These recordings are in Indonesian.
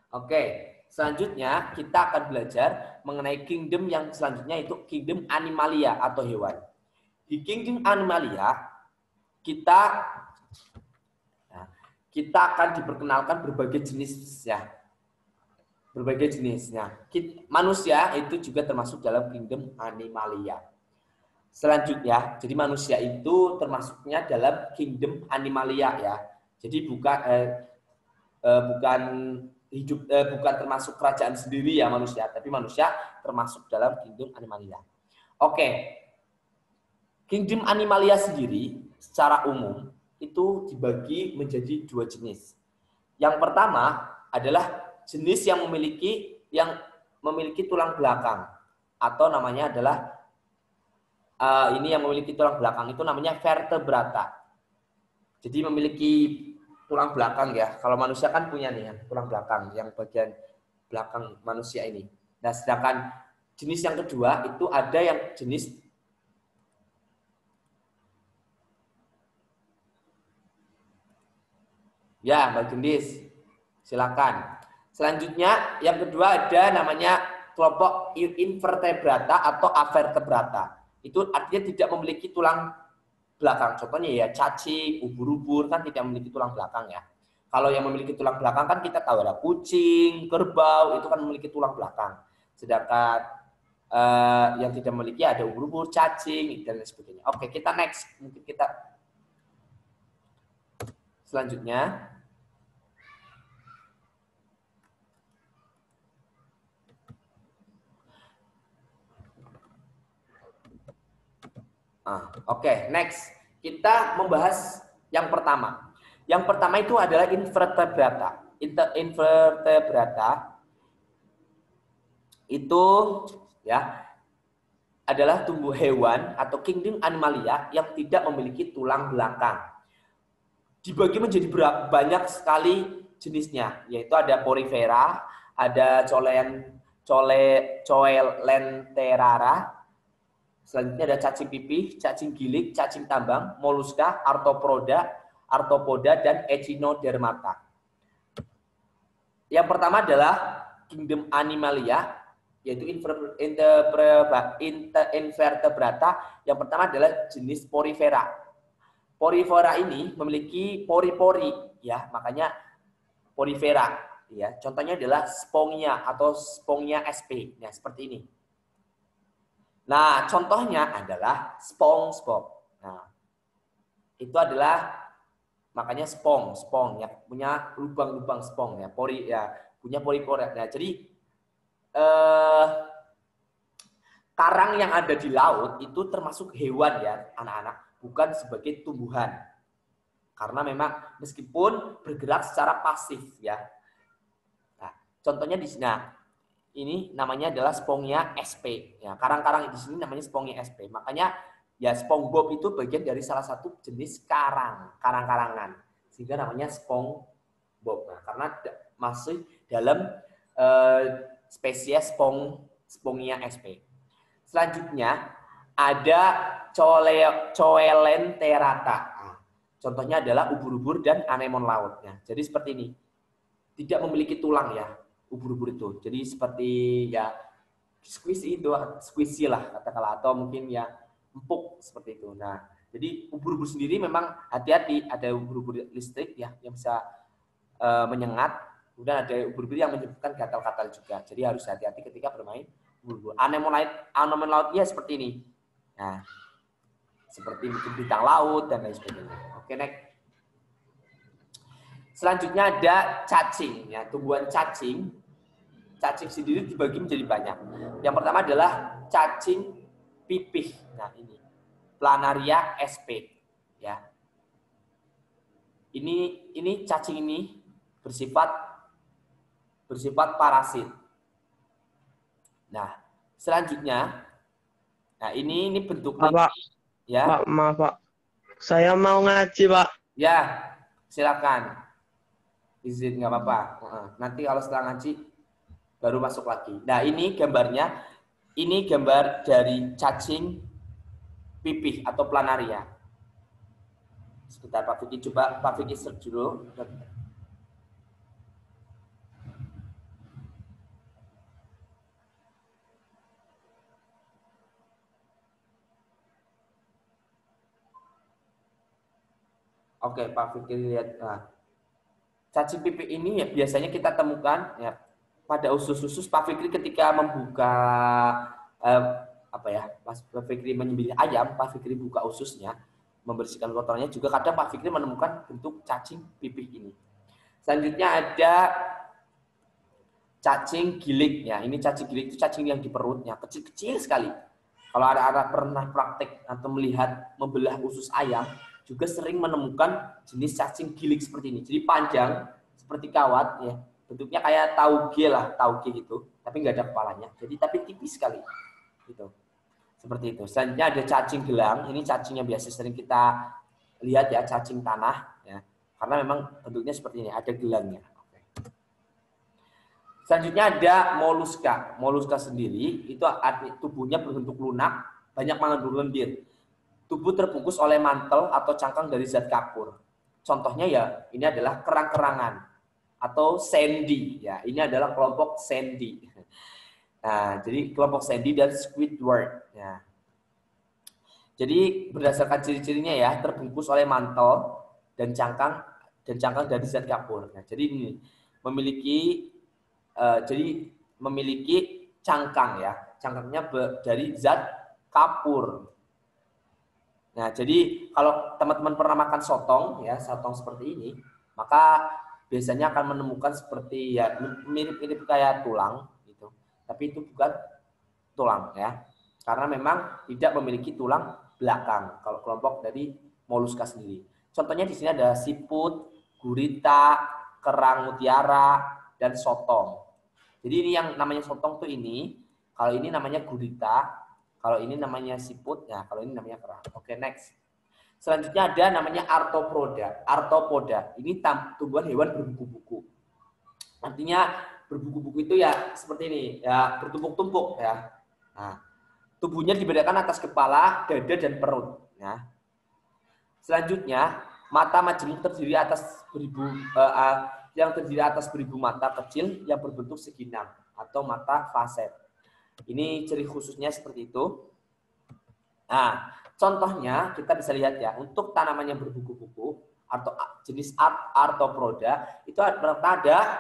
Oke, selanjutnya kita akan belajar mengenai kingdom yang selanjutnya, itu kingdom animalia atau hewan. Di kingdom animalia kita akan diperkenalkan berbagai jenis ya. Berbagai jenisnya. Manusia itu juga termasuk dalam kingdom animalia. Selanjutnya, jadi manusia itu termasuknya dalam kingdom animalia ya. Jadi bukan termasuk kerajaan sendiri ya manusia, tapi manusia termasuk dalam kingdom animalia. Oke. Kingdom animalia sendiri secara umum itu dibagi menjadi dua jenis. Yang pertama adalah jenis yang memiliki tulang belakang, atau namanya adalah ini yang memiliki tulang belakang itu namanya vertebrata. Jadi memiliki tulang belakang ya. Kalau manusia kan punya nih ya, tulang belakang yang bagian belakang manusia ini. Nah, sedangkan jenis yang kedua itu ada yang jenis ya, Mbak Gendis. Silakan. Selanjutnya yang kedua ada namanya kelompok invertebrata atau avertebrata. Itu artinya tidak memiliki tulang belakang. Contohnya ya cacing, ubur-ubur kan tidak memiliki tulang belakang ya. Kalau yang memiliki tulang belakang kan kita tahu ada kucing, kerbau, itu kan memiliki tulang belakang. Sedangkan yang tidak memiliki ada ubur-ubur, cacing, dan lain sebagainya. Oke, kita next. Mungkin kita selanjutnya. Oke, next. Kita membahas yang pertama. Yang pertama itu adalah invertebrata. Invertebrata itu ya adalah tumbuh hewan atau kingdom animalia yang tidak memiliki tulang belakang. Dibagi menjadi banyak sekali jenisnya, yaitu ada porifera, ada coelenterara, selanjutnya ada cacing pipih, cacing gilik, cacing tambang, moluska, arthropoda, dan echinodermata. Yang pertama adalah kingdom animalia, yaitu invertebrata. Yang pertama adalah jenis porifera. Porifera ini memiliki pori-pori, ya, makanya porifera. Ya, contohnya adalah Spongia atau Spongia sp. Nah, seperti ini. Nah, contohnya adalah SpongeBob. Nah, itu adalah makanya spong ya, punya lubang-lubang spong ya, pori ya, punya pori-pori. Nah, jadi karang yang ada di laut itu termasuk hewan ya, anak-anak, bukan sebagai tumbuhan. Karena memang meskipun bergerak secara pasif ya. Nah, contohnya di sini. Nah, ini namanya adalah Spongia sp. Ya, karang-karang di sini namanya Spongia sp. Makanya ya SpongeBob itu bagian dari salah satu jenis karang-karangan. Sehingga namanya SpongeBob. Nah, karena masih dalam spesies Spongia sp. Selanjutnya ada coelenterata. Nah, contohnya adalah ubur-ubur dan anemon lautnya. Jadi seperti ini. Tidak memiliki tulang ya, ubur-ubur itu. Jadi seperti ya squishy lah katakanlah, atau mungkin ya empuk seperti itu. Nah, jadi ubur-ubur sendiri memang hati-hati, ada ubur-ubur listrik ya yang bisa menyengat, kemudian ada ubur-ubur yang menyebabkan gatal-gatal juga. Jadi harus hati-hati ketika bermain ubur-ubur. Anemon lautnya seperti ini. Nah, seperti bintang laut dan lain sebagainya. Oke, next. Selanjutnya ada cacing, ya, tumbuhan cacing. Cacing sendiri dibagi menjadi banyak. Yang pertama adalah cacing pipih. Nah, ini Planaria sp, ya. Ini cacing ini bersifat parasit. Nah, selanjutnya, nah ini bentuknya, Pak, ya. Pak, maaf Pak, saya mau ngaji Pak. Ya, silakan. Izin nggak apa-apa. Nanti kalau setelah ngaji baru masuk lagi. Nah, ini gambarnya. Ini gambar dari cacing pipih atau planaria. Sebentar Pak Vicky, coba Pak Vicky search dulu. Oke, Pak Fikri lihat. Nah, cacing pipih ini ya biasanya kita temukan ya pada usus-usus. Pak Fikri ketika membuka apa ya, Pak Fikri menyembelih ayam, Pak Fikri buka ususnya, membersihkan kotorannya, juga kadang Pak Fikri menemukan bentuk cacing pipih ini. Selanjutnya ada cacing gilik ya. Ini cacing gilik itu cacing yang di perutnya kecil-kecil sekali. Kalau ada pernah praktek atau melihat membelah usus ayam, juga sering menemukan jenis cacing gilik seperti ini. Jadi panjang seperti kawat ya. Bentuknya kayak tauge gitu, tapi nggak ada kepalanya. Jadi tapi tipis sekali. Gitu. Seperti itu. Selanjutnya ada cacing gelang. Ini cacing yang biasa sering kita lihat ya, cacing tanah ya. Karena memang bentuknya seperti ini, ada gelangnya. Selanjutnya ada moluska. Moluska sendiri itu tubuhnya berbentuk lunak, banyak mengandung lendir. Tubuh terbungkus oleh mantel atau cangkang dari zat kapur. Contohnya ya, ini adalah kerang-kerangan atau sandy. Ya, ini adalah kelompok sandy. Nah, jadi kelompok sandy dan Squidward. Ya. Jadi berdasarkan ciri-cirinya ya, terbungkus oleh mantel dan cangkang dari zat kapur. Nah, jadi ini memiliki cangkang ya, cangkangnya dari zat kapur. Nah, jadi kalau teman-teman pernah makan sotong ya, sotong seperti ini, maka biasanya akan menemukan seperti ya mirip-mirip kayak tulang gitu. Tapi itu bukan tulang ya. Karena memang tidak memiliki tulang belakang kalau kelompok dari moluska sendiri. Contohnya di sini ada siput, gurita, kerang mutiara, dan sotong. Jadi ini yang namanya sotong tuh ini, kalau ini namanya gurita, kalau ini namanya siput, ya kalau ini namanya kerang. Oke, next. Selanjutnya ada namanya arthropoda. Arthropoda ini tumbuhan hewan berbuku-buku. Artinya berbuku-buku itu ya seperti ini, ya bertumpuk-tumpuk ya. Nah, tubuhnya dibedakan atas kepala, dada, dan perut. Ya. Selanjutnya, mata majemuk terdiri atas beribu mata kecil yang berbentuk segi enam atau mata faset. Ini ciri khususnya seperti itu. Nah, contohnya kita bisa lihat ya, untuk tanaman yang berbuku-buku atau jenis arthropoda itu ada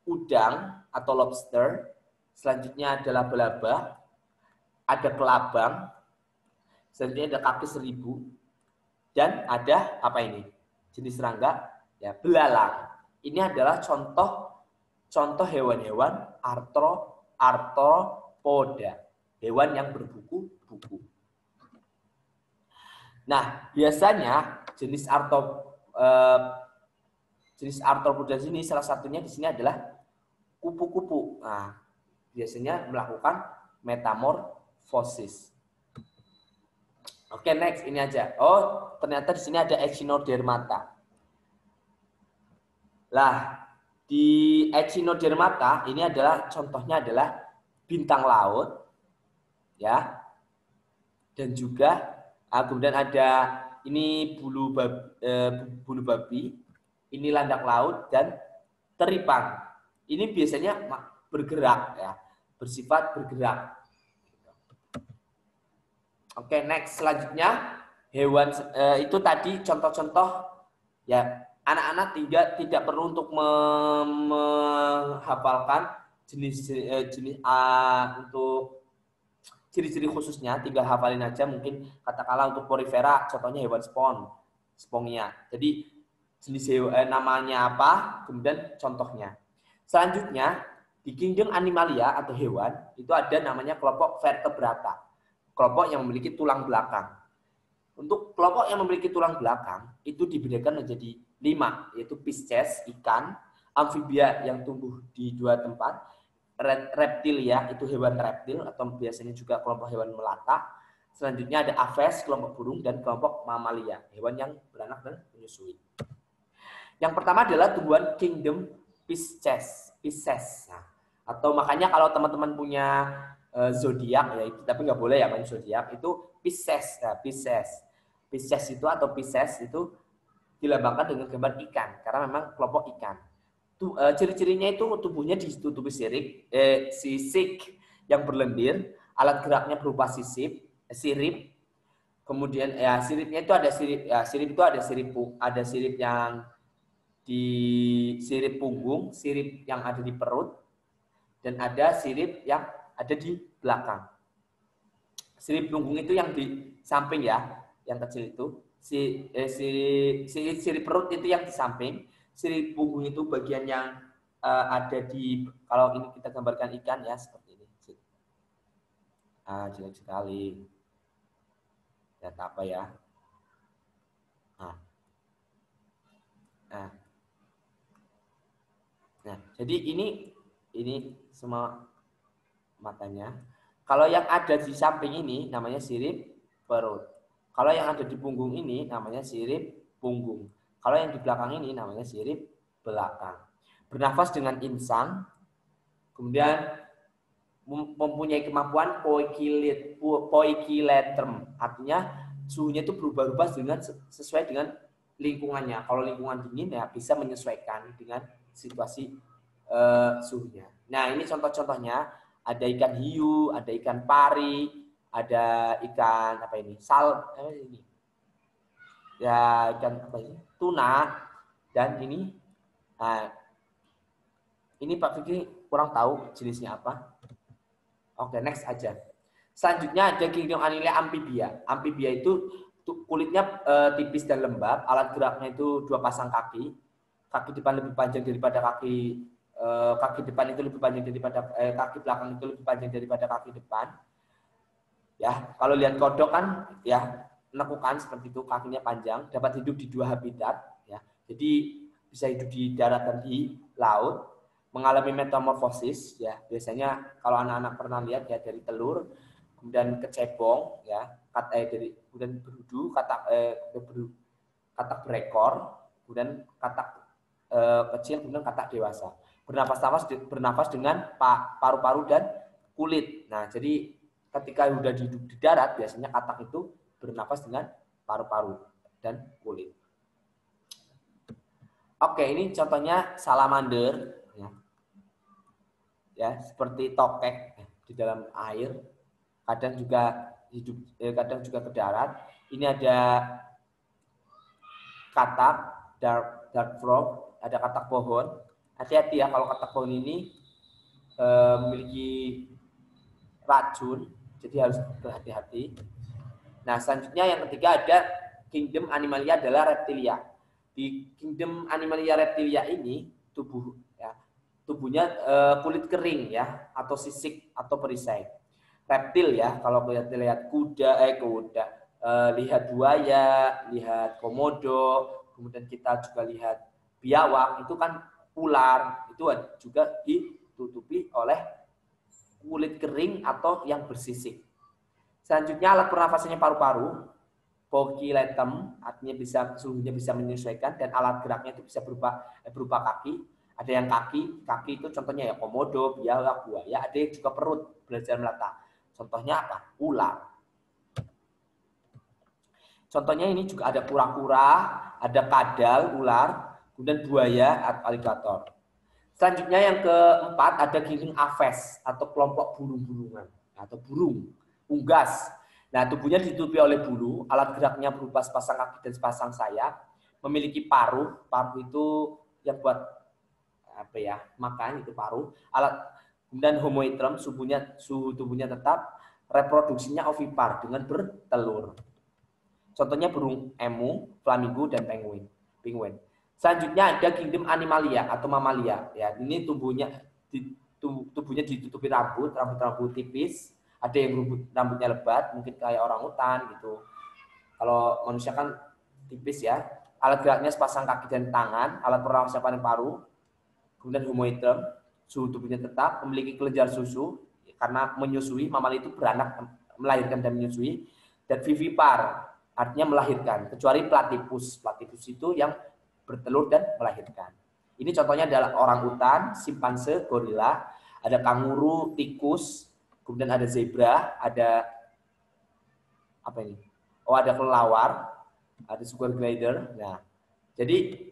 udang atau lobster, selanjutnya ada laba-laba, ada kelabang, selanjutnya ada kaki seribu, dan ada apa ini? Jenis serangga, ya belalang. Ini adalah contoh hewan-hewan arthropoda, hewan yang berbuku-buku. Nah, biasanya jenis arthropoda ini salah satunya di sini adalah kupu-kupu. Nah, biasanya melakukan metamorfosis. Oke, next ini aja. Oh, ternyata di sini ada echinodermata. Lah, di echinodermata ini adalah contohnya adalah bintang laut, ya, dan juga kemudian ada ini bulu babi, ini landak laut dan teripang. Ini biasanya bergerak, ya, bersifat bergerak. Oke, next selanjutnya hewan itu tadi contoh-contoh ya. Anak-anak tidak perlu untuk menghafalkan jenis untuk ciri-ciri khususnya, tinggal hafalin aja. Mungkin katakanlah untuk porifera, contohnya hewan spongia. Jadi jenis namanya apa, kemudian contohnya. Selanjutnya di kingdom animalia atau hewan itu ada namanya kelompok vertebrata, kelompok yang memiliki tulang belakang. Untuk kelompok yang memiliki tulang belakang itu dibedakan menjadi 5, yaitu Pisces, ikan, amfibia yang tumbuh di 2 tempat, reptilia itu hewan reptil atau biasanya juga kelompok hewan melata. Selanjutnya ada Aves, kelompok burung, dan kelompok mamalia, hewan yang beranak dan menyusui. Yang pertama adalah tumbuhan kingdom Pisces. Nah, atau makanya kalau teman-teman punya zodiak ya, tapi nggak boleh ya main zodiak, itu Pisces. Nah, Pisces itu atau Pisces itu dilambangkan dengan gambar ikan karena memang kelompok ikan. Ciri-cirinya itu tubuhnya ditutupi sisik yang berlendir, alat geraknya berupa sirip, Kemudian ya siripnya itu ada sirip ya, sirip itu ada sirip yang di sirip punggung, sirip yang ada di perut, dan ada sirip yang ada di belakang. Sirip punggung itu yang di samping ya, yang kecil itu. Sirip perut itu yang di samping, sirip punggung itu bagian yang ada di, kalau ini kita gambarkan ikan ya seperti ini. Jelek sekali. Lihat apa ya? Nah, jadi ini semua matanya. Kalau yang ada di samping ini namanya sirip perut. Kalau yang ada di punggung ini namanya sirip punggung. Kalau yang di belakang ini namanya sirip belakang. Bernafas dengan insang, kemudian mempunyai kemampuan poikiloterm. Artinya suhunya itu berubah-ubah dengan sesuai dengan lingkungannya. Kalau lingkungan dingin ya bisa menyesuaikan dengan situasi suhunya. Nah, ini contoh-contohnya, ada ikan hiu, ada ikan pari, ada ikan apa ini? Ini. Ya, ikan apa ini? Tuna, dan ini ini Pak Fikri kurang tahu jenisnya apa. Oke, next aja. Selanjutnya ada Kingdom Annelida amphibia. Amphibia itu kulitnya tipis dan lembab, alat geraknya itu 2 pasang kaki. Kaki depan lebih panjang daripada kaki depan itu lebih panjang daripada kaki belakang itu lebih panjang daripada kaki depan. Ya, kalau lihat kodok kan ya menekukan seperti itu, kakinya panjang, dapat hidup di 2 habitat ya. Jadi bisa hidup di darat dan di laut. Mengalami metamorfosis ya, biasanya kalau anak-anak pernah lihat ya, dari telur kemudian kecebong ya, kemudian berudu, katak berekor, kemudian katak kecil, kemudian katak dewasa. Bernafas dengan paru-paru dan kulit. Nah, jadi ketika sudah hidup di darat biasanya katak itu bernafas dengan paru-paru dan kulit. Oke, ini contohnya salamander. Ya, seperti tokek di dalam air, kadang juga hidup, kadang juga ke darat. Ini ada katak dark frog, ada katak pohon. Hati-hati ya, kalau katak pohon ini memiliki racun, jadi harus berhati-hati. Nah, selanjutnya yang ketiga ada Kingdom Animalia adalah reptilia. Di Kingdom Animalia reptilia ini tubuhnya kulit kering ya, atau sisik atau perisai. Reptil ya, kalau lihat lihat buaya, lihat komodo, kemudian kita juga lihat biawak, itu kan ular, itu juga ditutupi oleh kulit kering atau yang bersisik. Selanjutnya alat pernafasannya paru-paru, poikiloterm, artinya suhunya bisa menyesuaikan, dan alat geraknya itu bisa berupa kaki. Ada yang kaki itu contohnya ya komodo, biawak, buaya. Ada yang juga perut, belajar melata. Contohnya apa? Ular. Contohnya ini juga ada kura-kura, ada kadal, ular, kemudian buaya atau aligator. Selanjutnya yang keempat ada Kingdom Aves atau kelompok burung-burungan atau burung, unggas. Nah, tubuhnya ditutupi oleh bulu, alat geraknya berupa sepasang kaki dan sepasang sayap, memiliki paruh itu yang buat apa ya, makan, itu paruh. Kemudian homoitrem, suhu tubuhnya tetap, reproduksinya ovipar dengan bertelur. Contohnya burung emu, flamingo, dan penguin. Selanjutnya ada Kingdom Animalia atau mamalia. Ya, ini tubuhnya ditutupi rambut tipis. Ada yang rambutnya lebat, mungkin kayak orang hutan gitu. Kalau manusia kan tipis ya. Alat geraknya sepasang kaki dan tangan, alat pernafasan paru-paru. Kemudian homoitrem, suhu tubuhnya tetap, memiliki kelenjar susu karena menyusui, mamalia itu beranak, melahirkan dan menyusui. Dan vivipar, artinya melahirkan, kecuali platypus. Platypus itu yang bertelur dan melahirkan. Ini contohnya adalah orangutan, simpanse, gorila, ada kanguru, tikus, kemudian ada zebra, ada apa ini? Oh, ada kelelawar, ada sugar glider. Nah, jadi